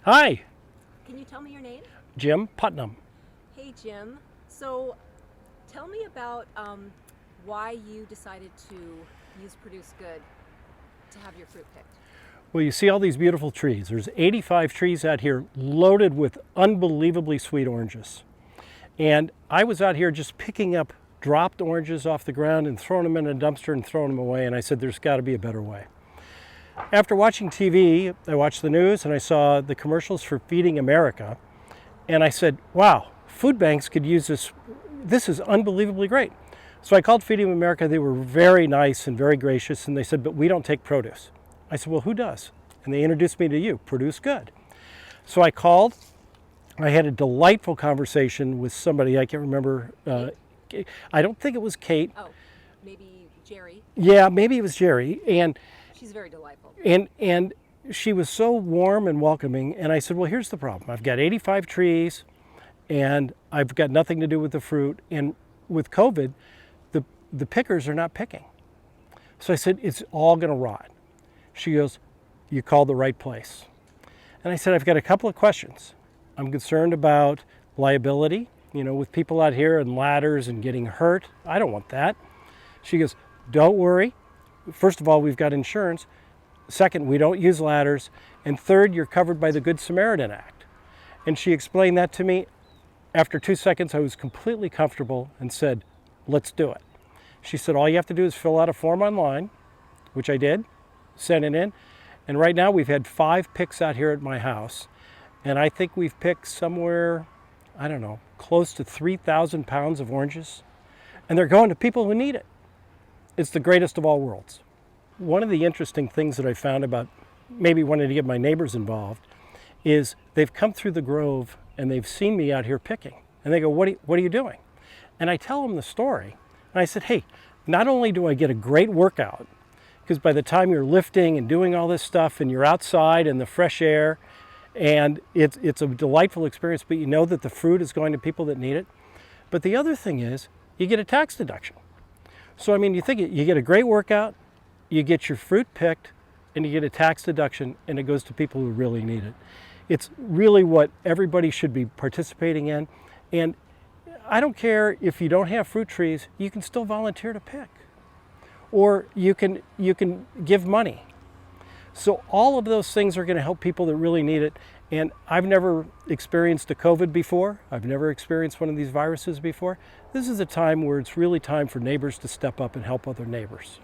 Hi, Can you tell me your name? Jim Putnam. Hey, Jim. So, tell me about why you decided to use Produce Good to have your fruit picked. Well, you see all these beautiful trees. There's 85 trees out here loaded with unbelievably sweet oranges. And I was out here just picking up dropped oranges off the ground and throwing them in a dumpster and throwing them away. And I said, there's got to be a better way. After watching TV, I watched the news and I saw the commercials for Feeding America. And I said, wow, food banks could use this. This is unbelievably great. So I called Feeding America. They were very nice and very gracious. And they said, but we don't take produce. I said, well, who does? And they introduced me to you, ProduceGood. So I called. I had a delightful conversation with somebody. I can't remember. I don't think it was Kate. Oh, maybe Jerry. Yeah, maybe it was Jerry. She's very delightful. And she was so warm and welcoming. And I said, well, here's the problem. I've got 85 trees and I've got nothing to do with the fruit. And with COVID, the pickers are not picking. So I said, it's all going to rot. She goes, you called the right place. And I said, I've got a couple of questions. I'm concerned about liability, with people out here and ladders and getting hurt. I don't want that. She goes, don't worry. First of all, we've got insurance. Second, we don't use ladders. And third, you're covered by the Good Samaritan Act. And she explained that to me. After 2 seconds, I was completely comfortable and said, let's do it. She said, all you have to do is fill out a form online, which I did, sent it in. And right now we've had 5 picks out here at my house. And I think we've picked somewhere, I don't know, close to 3,000 pounds of oranges. And they're going to people who need it. It's the greatest of all worlds. One of the interesting things that I found about maybe wanting to get my neighbors involved is they've come through the grove and they've seen me out here picking. And they go, what are you doing? And I tell them the story. And I said, hey, not only do I get a great workout, because by the time you're lifting and doing all this stuff and you're outside in the fresh air, and it's a delightful experience, but you know that the fruit is going to people that need it. But the other thing is you get a tax deduction. So, I mean, you think you get a great workout, you get your fruit picked, and you get a tax deduction, and it goes to people who really need it. It's really what everybody should be participating in. And I don't care if you don't have fruit trees, you can still volunteer to pick. Or you can give money. So all of those things are going to help people that really need it. And I've never experienced a COVID before. I've never experienced one of these viruses before. This is a time where it's really time for neighbors to step up and help other neighbors.